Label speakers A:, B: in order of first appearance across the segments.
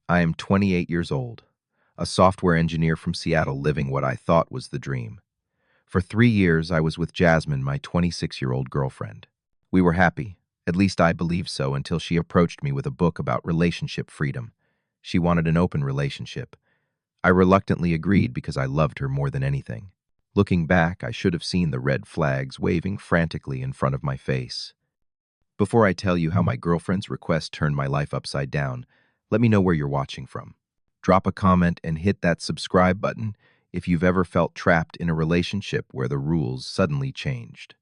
A: I am 28 years old, a software engineer from Seattle living what I thought was the dream. For 3 years, I was with Jasmine, my 26-year-old girlfriend. We were happy, at least I believed so, until she approached me with a book about relationship freedom. She wanted an open relationship. I reluctantly agreed because I loved her more than anything. Looking back, I should have seen the red flags waving frantically in front of my face. Before I tell you how my girlfriend's request turned my life upside down, let me know where you're watching from. Drop a comment and hit that subscribe button if you've ever felt trapped in a relationship where the rules suddenly changed.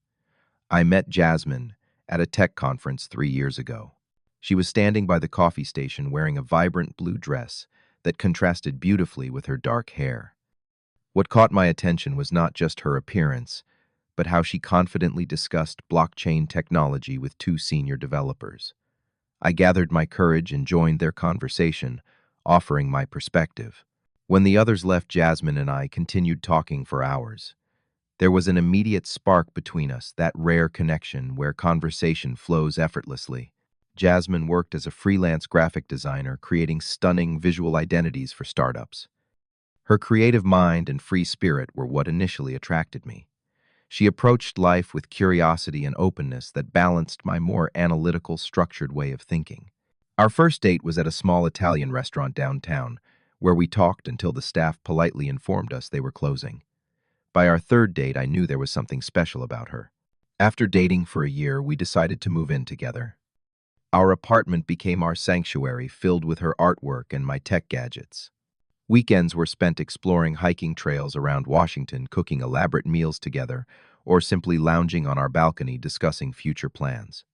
A: I met Jasmine at a tech conference 3 years ago. She was standing by the coffee station wearing a vibrant blue dress that contrasted beautifully with her dark hair. What caught my attention was not just her appearance, but how she confidently discussed blockchain technology with two senior developers. I gathered my courage and joined their conversation, offering my perspective. When the others left, Jasmine and I continued talking for hours. There was an immediate spark between us, that rare connection where conversation flows effortlessly. Jasmine worked as a freelance graphic designer, creating stunning visual identities for startups. Her creative mind and free spirit were what initially attracted me. She approached life with curiosity and openness that balanced my more analytical, structured way of thinking. Our first date was at a small Italian restaurant downtown, where we talked until the staff politely informed us they were closing. By our third date, I knew there was something special about her. After dating for a year, we decided to move in together. Our apartment became our sanctuary, filled with her artwork and my tech gadgets. Weekends were spent exploring hiking trails around Washington, cooking elaborate meals together, or simply lounging on our balcony discussing future plans.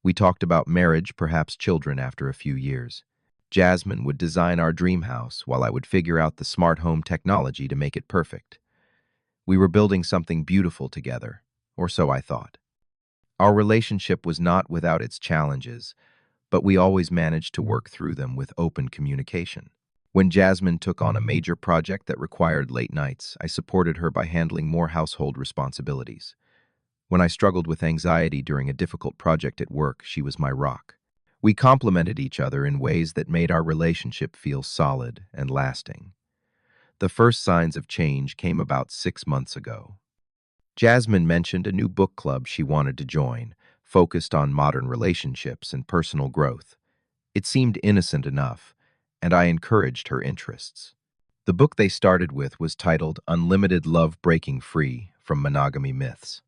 A: We talked about marriage, perhaps children after a few years. Jasmine would design our dream house while I would figure out the smart home technology to make it perfect. We were building something beautiful together, or so I thought. Our relationship was not without its challenges, but we always managed to work through them with open communication. When Jasmine took on a major project that required late nights, I supported her by handling more household responsibilities. When I struggled with anxiety during a difficult project at work, she was my rock. We complemented each other in ways that made our relationship feel solid and lasting. The first signs of change came about 6 months ago. Jasmine mentioned a new book club she wanted to join, focused on modern relationships and personal growth. It seemed innocent enough, and I encouraged her interests. The book they started with was titled Unlimited Love Breaking Free from Monogamy Myths.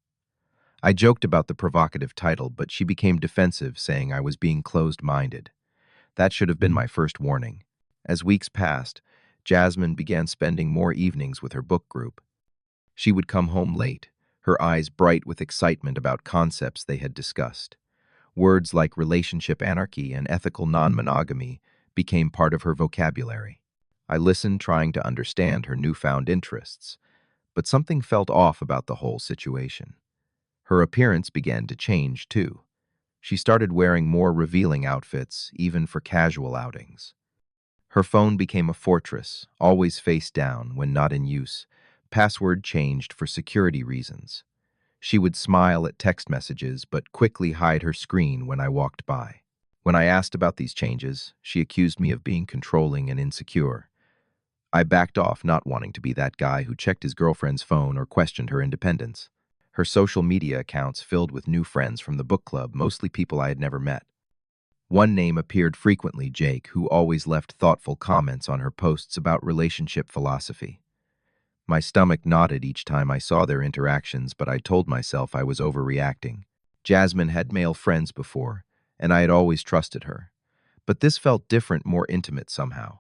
A: I joked about the provocative title, but she became defensive, saying I was being closed-minded. That should have been my first warning. As weeks passed, Jasmine began spending more evenings with her book group. She would come home late, her eyes bright with excitement about concepts they had discussed. Words like relationship anarchy and ethical non-monogamy became part of her vocabulary. I listened, trying to understand her newfound interests, but something felt off about the whole situation. Her appearance began to change, too. She started wearing more revealing outfits, even for casual outings. Her phone became a fortress, always face down when not in use, password changed for security reasons. She would smile at text messages, but quickly hide her screen when I walked by. When I asked about these changes, she accused me of being controlling and insecure. I backed off, not wanting to be that guy who checked his girlfriend's phone or questioned her independence. Her social media accounts filled with new friends from the book club, mostly people I had never met. One name appeared frequently, Jake, who always left thoughtful comments on her posts about relationship philosophy. My stomach knotted each time I saw their interactions, but I told myself I was overreacting. Jasmine had male friends before, and I had always trusted her. But this felt different, more intimate somehow.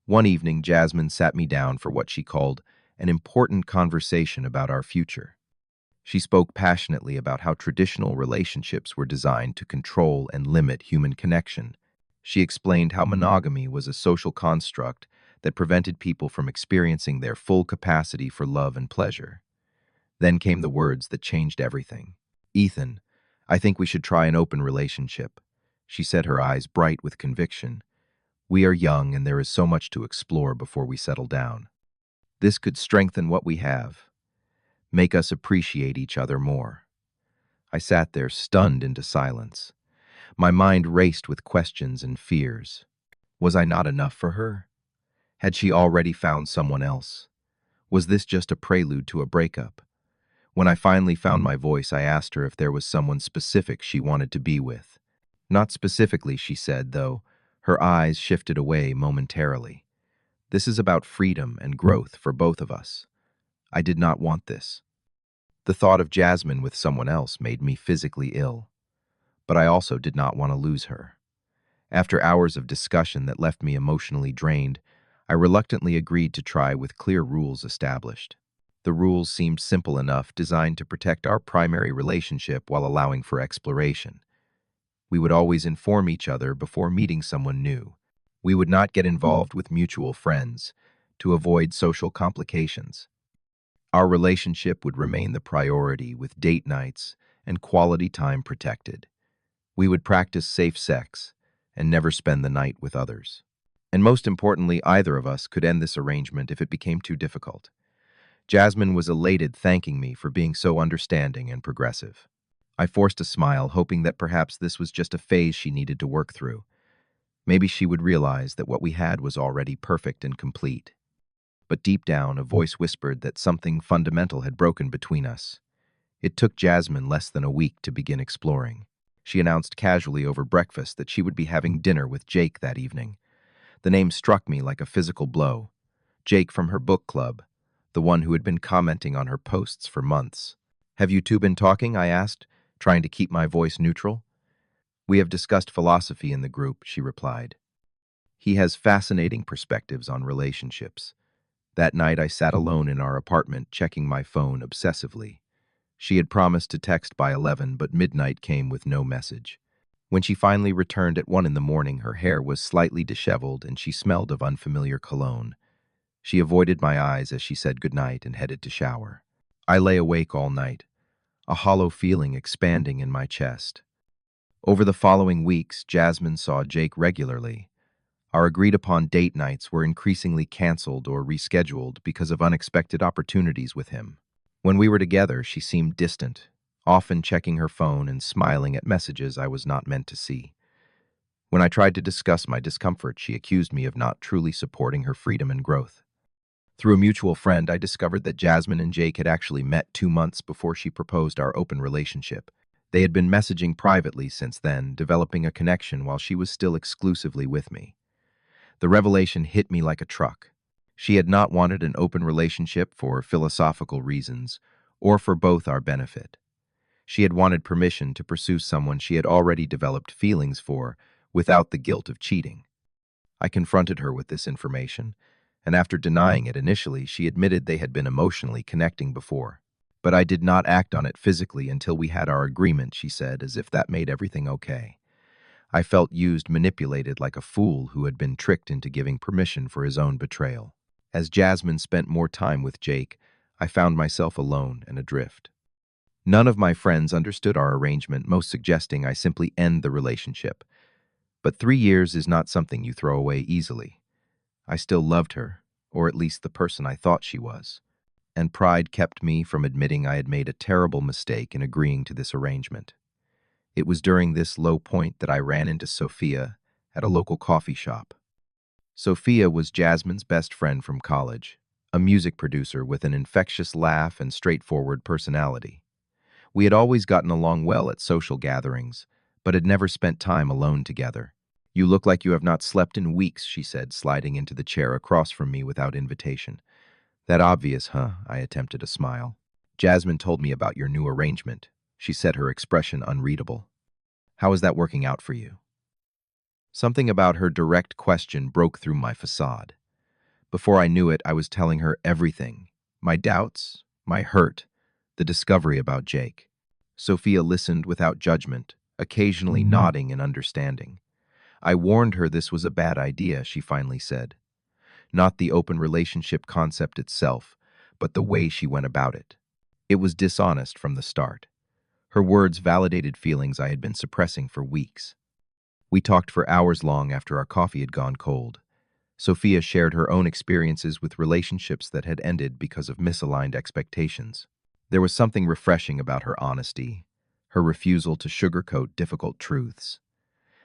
A: One evening, Jasmine sat me down for what she called an important conversation about our future. She spoke passionately about how traditional relationships were designed to control and limit human connection. She explained how monogamy was a social construct that prevented people from experiencing their full capacity for love and pleasure. Then came the words that changed everything. "Ethan, I think we should try an open relationship," she said, her eyes bright with conviction. "We are young and there is so much to explore before we settle down. This could strengthen what we have, make us appreciate each other more." I sat there, stunned into silence. My mind raced with questions and fears. Was I not enough for her? Had she already found someone else? Was this just a prelude to a breakup? When I finally found my voice, I asked her if there was someone specific she wanted to be with. Not specifically, she said, though her eyes shifted away momentarily. This is about freedom and growth for both of us. I did not want this. The thought of Jasmine with someone else made me physically ill, but I also did not want to lose her. After hours of discussion that left me emotionally drained, I reluctantly agreed to try with clear rules established. The rules seemed simple enough, designed to protect our primary relationship while allowing for exploration. We would always inform each other before meeting someone new. We would not get involved with mutual friends to avoid social complications. Our relationship would remain the priority, with date nights and quality time protected. We would practice safe sex and never spend the night with others. And most importantly, either of us could end this arrangement if it became too difficult. Jasmine was elated, thanking me for being so understanding and progressive. I forced a smile, hoping that perhaps this was just a phase she needed to work through. Maybe she would realize that what we had was already perfect and complete. But deep down, a voice whispered that something fundamental had broken between us. It took Jasmine less than a week to begin exploring. She announced casually over breakfast that she would be having dinner with Jake that evening. The name struck me like a physical blow. Jake from her book club, the one who had been commenting on her posts for months. "Have you two been talking?" I asked, trying to keep my voice neutral. "We have discussed philosophy in the group," she replied. "He has fascinating perspectives on relationships." That night I sat alone in our apartment, checking my phone obsessively. She had promised to text by 11, but midnight came with no message. When she finally returned at 1 in the morning, her hair was slightly disheveled and she smelled of unfamiliar cologne. She avoided my eyes as she said goodnight and headed to shower. I lay awake all night, a hollow feeling expanding in my chest. Over the following weeks, Jasmine saw Jake regularly. Our agreed-upon date nights were increasingly canceled or rescheduled because of unexpected opportunities with him. When we were together, she seemed distant, often checking her phone and smiling at messages I was not meant to see. When I tried to discuss my discomfort, she accused me of not truly supporting her freedom and growth. Through a mutual friend, I discovered that Jasmine and Jake had actually met 2 months before she proposed our open relationship. They had been messaging privately since then, developing a connection while she was still exclusively with me. The revelation hit me like a truck. She had not wanted an open relationship for philosophical reasons, or for both our benefit. She had wanted permission to pursue someone she had already developed feelings for, without the guilt of cheating. I confronted her with this information, and after denying it initially, she admitted they had been emotionally connecting before. "But I did not act on it physically until we had our agreement," she said, as if that made everything okay. I felt used, manipulated, like a fool who had been tricked into giving permission for his own betrayal. As Jasmine spent more time with Jake, I found myself alone and adrift. None of my friends understood our arrangement, most suggesting I simply end the relationship. But 3 years is not something you throw away easily. I still loved her, or at least the person I thought she was. And pride kept me from admitting I had made a terrible mistake in agreeing to this arrangement. It was during this low point that I ran into Sophia at a local coffee shop. Sophia was Jasmine's best friend from college, a music producer with an infectious laugh and straightforward personality. We had always gotten along well at social gatherings, but had never spent time alone together. "You look like you have not slept in weeks," she said, sliding into the chair across from me without invitation. "That obvious, huh?" I attempted a smile. "Jasmine told me about your new arrangement," she said, her expression unreadable. "How is that working out for you?" Something about her direct question broke through my facade. Before I knew it, I was telling her everything: my doubts, my hurt, the discovery about Jake. Sophia listened without judgment, occasionally nodding in understanding. "I warned her this was a bad idea," she finally said. Not the open relationship concept itself, but the way she went about it. It was dishonest from the start. Her words validated feelings I had been suppressing for weeks. We talked for hours long after our coffee had gone cold. Sophia shared her own experiences with relationships that had ended because of misaligned expectations. There was something refreshing about her honesty, her refusal to sugarcoat difficult truths.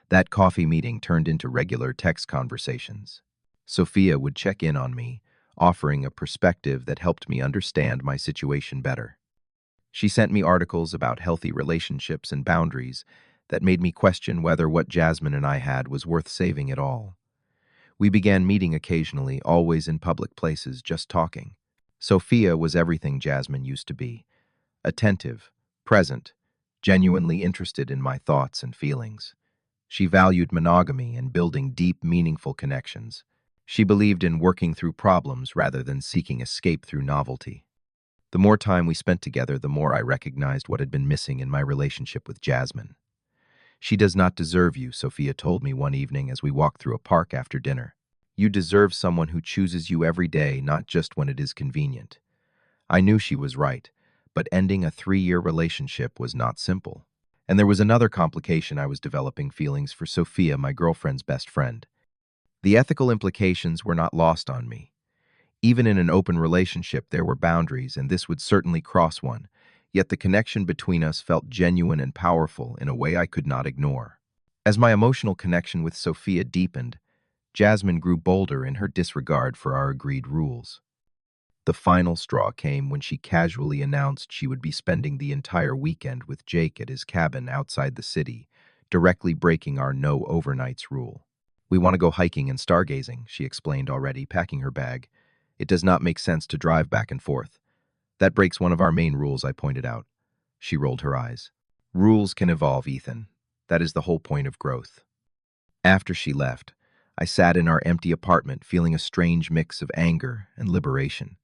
A: That coffee meeting turned into regular text conversations. Sophia would check in on me, offering a perspective that helped me understand my situation better. She sent me articles about healthy relationships and boundaries that made me question whether what Jasmine and I had was worth saving at all. We began meeting occasionally, always in public places, just talking. Sophia was everything Jasmine used to be: attentive, present, genuinely interested in my thoughts and feelings. She valued monogamy and building deep, meaningful connections. She believed in working through problems rather than seeking escape through novelty. The more time we spent together, the more I recognized what had been missing in my relationship with Jasmine. "She does not deserve you," Sophia told me one evening as we walked through a park after dinner. "You deserve someone who chooses you every day, not just when it is convenient." I knew she was right, but ending a 3-year relationship was not simple. And there was another complication: I was developing feelings for Sophia, my girlfriend's best friend. The ethical implications were not lost on me. Even in an open relationship, there were boundaries, and this would certainly cross one. Yet the connection between us felt genuine and powerful in a way I could not ignore. As my emotional connection with Sophia deepened, Jasmine grew bolder in her disregard for our agreed rules. The final straw came when she casually announced she would be spending the entire weekend with Jake at his cabin outside the city, directly breaking our no overnights rule. "We want to go hiking and stargazing," she explained, already packing her bag. "It does not make sense to drive back and forth." "That breaks one of our main rules," I pointed out. She rolled her eyes. "Rules can evolve, Ethan. That is the whole point of growth." After she left, I sat in our empty apartment feeling a strange mix of anger and liberation.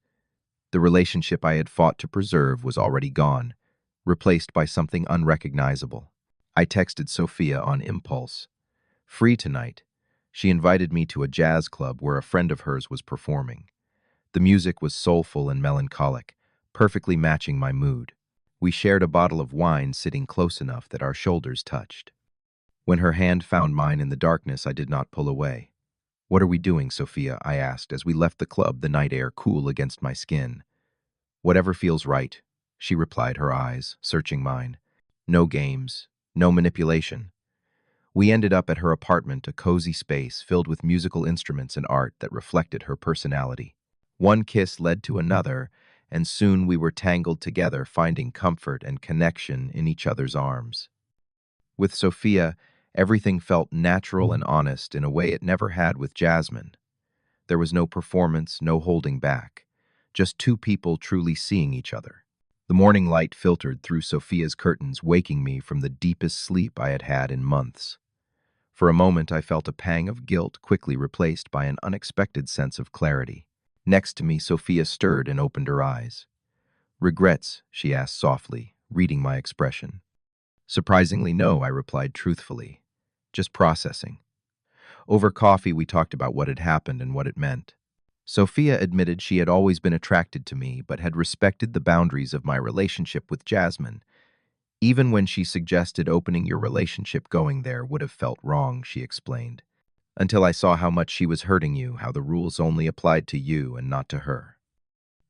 A: The relationship I had fought to preserve was already gone, replaced by something unrecognizable. I texted Sophia on impulse. "Free tonight." She invited me to a jazz club where a friend of hers was performing. The music was soulful and melancholic, perfectly matching my mood. We shared a bottle of wine, sitting close enough that our shoulders touched. When her hand found mine in the darkness, I did not pull away. "What are we doing, Sophia?" I asked as we left the club, the night air cool against my skin. "Whatever feels right," she replied, her eyes searching mine. "No games, no manipulation." We ended up at her apartment, a cozy space filled with musical instruments and art that reflected her personality. One kiss led to another, and soon we were tangled together, finding comfort and connection in each other's arms. With Sophia, everything felt natural and honest in a way it never had with Jasmine. There was no performance, no holding back, just two people truly seeing each other. The morning light filtered through Sophia's curtains, waking me from the deepest sleep I had had in months. For a moment, I felt a pang of guilt, quickly replaced by an unexpected sense of clarity. Next to me, Sophia stirred and opened her eyes. "Regrets?" she asked softly, reading my expression. "Surprisingly, no," I replied truthfully. "Just processing." Over coffee, we talked about what had happened and what it meant. Sophia admitted she had always been attracted to me, but had respected the boundaries of my relationship with Jasmine. "Even when she suggested opening your relationship, going there would have felt wrong," she explained. "Until I saw how much she was hurting you, how the rules only applied to you and not to her."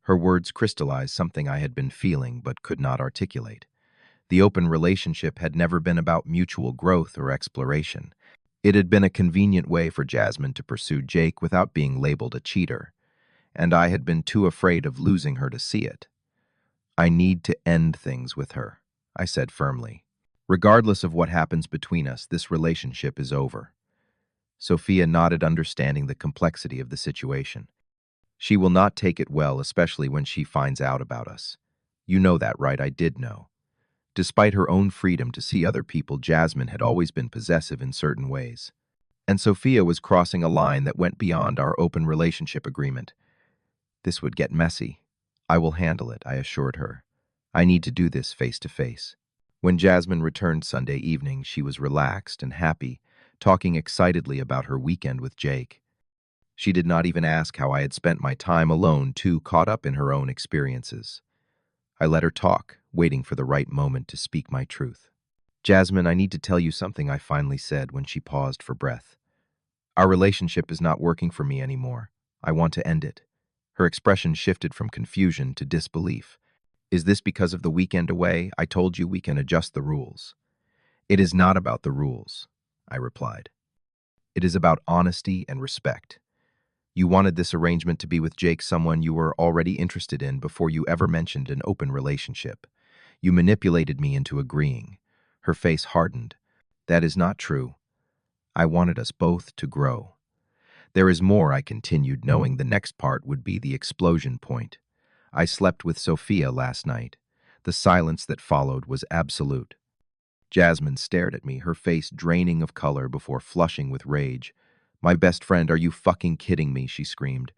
A: Her words crystallized something I had been feeling but could not articulate. The open relationship had never been about mutual growth or exploration. It had been a convenient way for Jasmine to pursue Jake without being labeled a cheater, and I had been too afraid of losing her to see it. "I need to end things with her," I said firmly. "Regardless of what happens between us, this relationship is over." Sophia nodded, understanding the complexity of the situation. "She will not take it well, especially when she finds out about us." "You know that, right?" I did know. Despite her own freedom to see other people, Jasmine had always been possessive in certain ways. And Sophia was crossing a line that went beyond our open relationship agreement. "This would get messy." "I will handle it," I assured her. "I need to do this face to face." When Jasmine returned Sunday evening, she was relaxed and happy, talking excitedly about her weekend with Jake. She did not even ask how I had spent my time alone, too caught up in her own experiences. I let her talk, waiting for the right moment to speak my truth. "Jasmine, I need to tell you something," I finally said when she paused for breath. "Our relationship is not working for me anymore. I want to end it." Her expression shifted from confusion to disbelief. "Is this because of the weekend away? I told you we can adjust the rules." "It is not about the rules." I replied. It is about honesty and respect. You wanted this arrangement to be with Jake, someone you were already interested in before you ever mentioned an open relationship. You manipulated me into agreeing. Her face hardened. That is not true. I wanted us both to grow. There is more, I continued, knowing the next part would be the explosion point. I slept with Sophia last night. The silence that followed was absolute. Jasmine stared at me, her face draining of color before flushing with rage. My best friend, are you fucking kidding me? She screamed.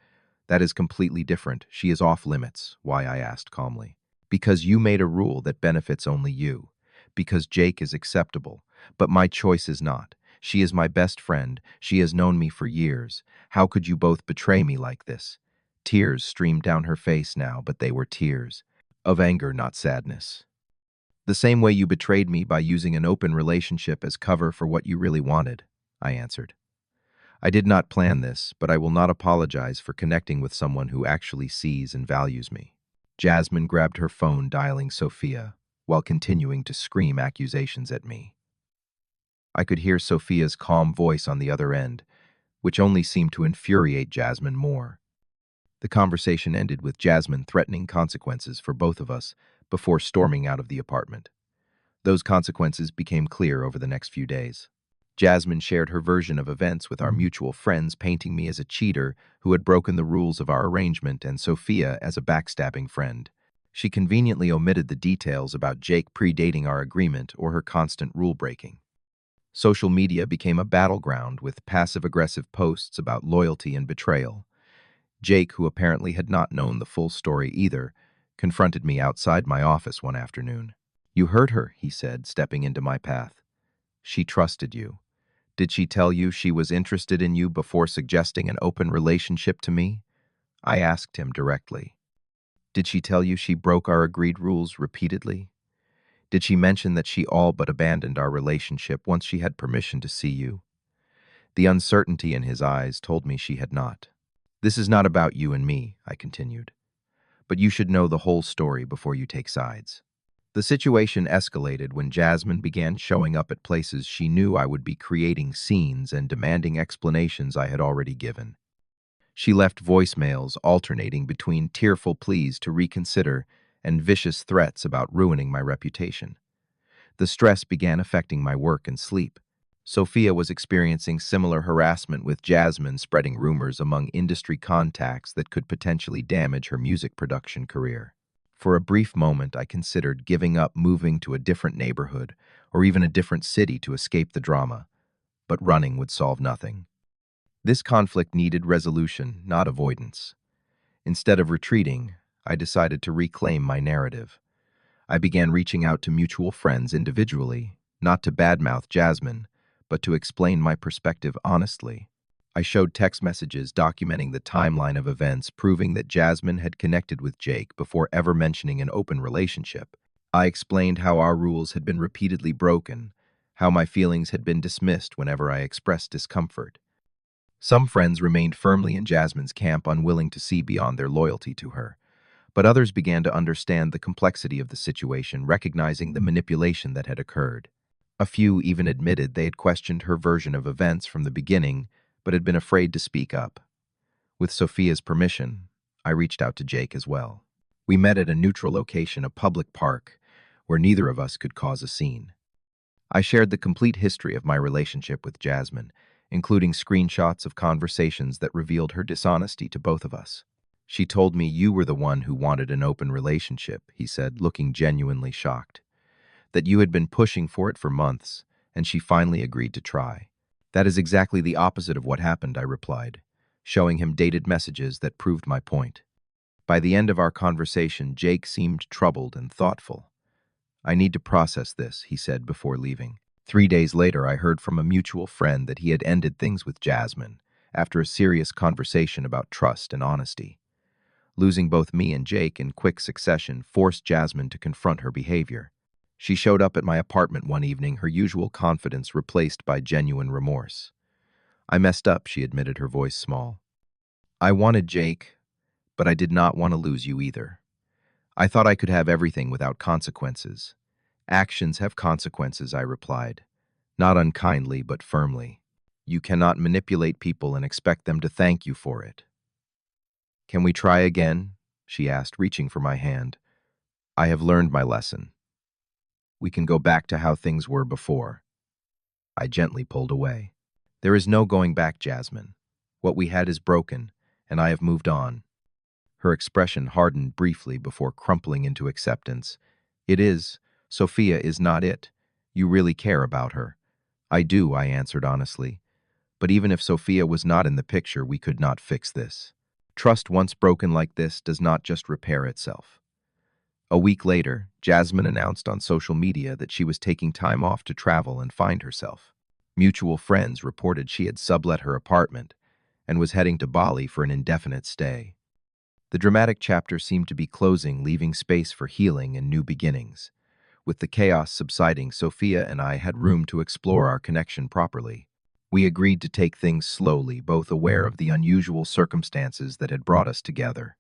A: That is completely different. She is off limits. Why? I asked calmly. Because you made a rule that benefits only you. Because Jake is acceptable. But my choice is not. She is my best friend. She has known me for years. How could you both betray me like this? Tears streamed down her face now, but they were tears. Of anger, not sadness. The same way you betrayed me by using an open relationship as cover for what you really wanted, I answered. I did not plan this, but I will not apologize for connecting with someone who actually sees and values me. Jasmine grabbed her phone, dialing Sophia, while continuing to scream accusations at me. I could hear Sophia's calm voice on the other end, which only seemed to infuriate Jasmine more. The conversation ended with Jasmine threatening consequences for both of us before storming out of the apartment. Those consequences became clear over the next few days. Jasmine shared her version of events with our mutual friends, painting me as a cheater who had broken the rules of our arrangement and Sophia as a backstabbing friend. She conveniently omitted the details about Jake predating our agreement or her constant rule-breaking. Social media became a battleground with passive-aggressive posts about loyalty and betrayal. Jake, who apparently had not known the full story either, confronted me outside my office one afternoon. You hurt her, he said, stepping into my path. She trusted you. Did she tell you she was interested in you before suggesting an open relationship to me? I asked him directly. Did she tell you she broke our agreed rules repeatedly? Did she mention that she all but abandoned our relationship once she had permission to see you? The uncertainty in his eyes told me she had not. This is not about you and me, I continued. But you should know the whole story before you take sides. The situation escalated when Jasmine began showing up at places she knew I would be creating scenes and demanding explanations I had already given. She left voicemails alternating between tearful pleas to reconsider and vicious threats about ruining my reputation. The stress began affecting my work and sleep. Sophia was experiencing similar harassment, with Jasmine spreading rumors among industry contacts that could potentially damage her music production career. For a brief moment, I considered giving up, moving to a different neighborhood, or even a different city to escape the drama, but running would solve nothing. This conflict needed resolution, not avoidance. Instead of retreating, I decided to reclaim my narrative. I began reaching out to mutual friends individually, not to badmouth Jasmine, but to explain my perspective honestly. I showed text messages documenting the timeline of events, proving that Jasmine had connected with Jake before ever mentioning an open relationship. I explained how our rules had been repeatedly broken, how my feelings had been dismissed whenever I expressed discomfort. Some friends remained firmly in Jasmine's camp, unwilling to see beyond their loyalty to her, but others began to understand the complexity of the situation, recognizing the manipulation that had occurred. A few even admitted they had questioned her version of events from the beginning, but had been afraid to speak up. With Sophia's permission, I reached out to Jake as well. We met at a neutral location, a public park, where neither of us could cause a scene. I shared the complete history of my relationship with Jasmine, including screenshots of conversations that revealed her dishonesty to both of us. She told me you were the one who wanted an open relationship, he said, looking genuinely shocked. That you had been pushing for it for months, and she finally agreed to try. That is exactly the opposite of what happened, I replied, showing him dated messages that proved my point. By the end of our conversation, Jake seemed troubled and thoughtful. I need to process this, he said before leaving. 3 days later, I heard from a mutual friend that he had ended things with Jasmine after a serious conversation about trust and honesty. Losing both me and Jake in quick succession forced Jasmine to confront her behavior. She showed up at my apartment one evening, her usual confidence replaced by genuine remorse. I messed up, she admitted, her voice small. I wanted Jake, but I did not want to lose you either. I thought I could have everything without consequences. Actions have consequences, I replied. not unkindly but firmly. You cannot manipulate people and expect them to thank you for it. Can we try again? She asked, reaching for my hand. I have learned my lesson. We can go back to how things were before. I gently pulled away. There is no going back, Jasmine. What we had is broken, and I have moved on. Her expression hardened briefly before crumpling into acceptance. It is. Sophia is not it. You really care about her. I do, I answered honestly. But even if Sophia was not in the picture, we could not fix this. Trust once broken like this does not just repair itself. A week later, Jasmine announced on social media that she was taking time off to travel and find herself. Mutual friends reported she had sublet her apartment and was heading to Bali for an indefinite stay. The dramatic chapter seemed to be closing, leaving space for healing and new beginnings. With the chaos subsiding, Sophia and I had room to explore our connection properly. We agreed to take things slowly, both aware of the unusual circumstances that had brought us together.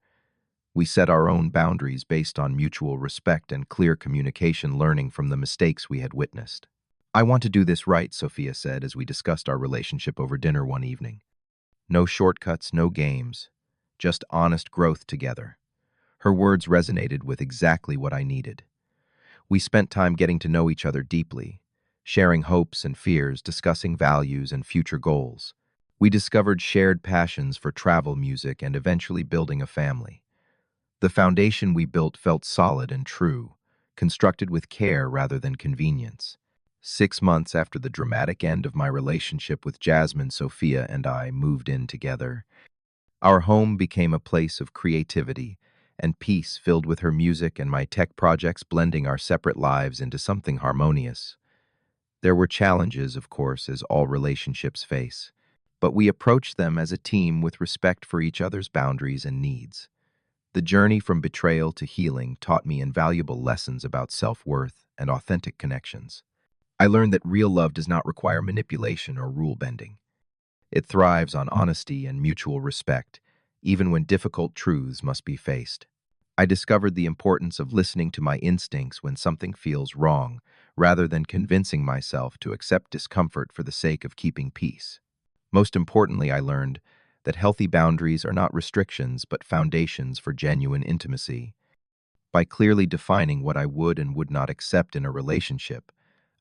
A: We set our own boundaries based on mutual respect and clear communication, learning from the mistakes we had witnessed. I want to do this right, Sophia said as we discussed our relationship over dinner one evening. No shortcuts, no games, just honest growth together. Her words resonated with exactly what I needed. We spent time getting to know each other deeply, sharing hopes and fears, discussing values and future goals. We discovered shared passions for travel, music, and eventually building a family. The foundation we built felt solid and true, constructed with care rather than convenience. 6 months after the dramatic end of my relationship with Jasmine, Sophia and I moved in together. Our home became a place of creativity and peace, filled with her music and my tech projects, blending our separate lives into something harmonious. There were challenges, of course, as all relationships face, but we approached them as a team with respect for each other's boundaries and needs. The journey from betrayal to healing taught me invaluable lessons about self-worth and authentic connections. I learned that real love does not require manipulation or rule-bending. It thrives on honesty and mutual respect, even when difficult truths must be faced. I discovered the importance of listening to my instincts when something feels wrong, rather than convincing myself to accept discomfort for the sake of keeping peace. Most importantly, I learned that healthy boundaries are not restrictions but foundations for genuine intimacy. By clearly defining what I would and would not accept in a relationship,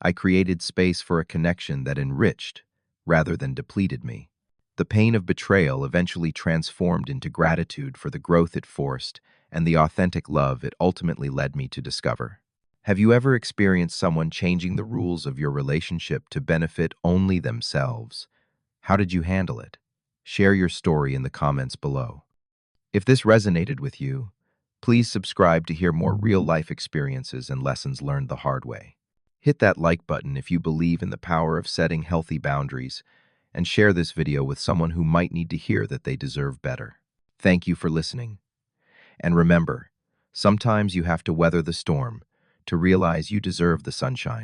A: I created space for a connection that enriched rather than depleted me. The pain of betrayal eventually transformed into gratitude for the growth it forced and the authentic love it ultimately led me to discover. Have you ever experienced someone changing the rules of your relationship to benefit only themselves? How did you handle it? Share your story in the comments below. If this resonated with you, please subscribe to hear more real-life experiences and lessons learned the hard way. Hit that like button if you believe in the power of setting healthy boundaries, and share this video with someone who might need to hear that they deserve better. Thank you for listening. And remember, sometimes you have to weather the storm to realize you deserve the sunshine.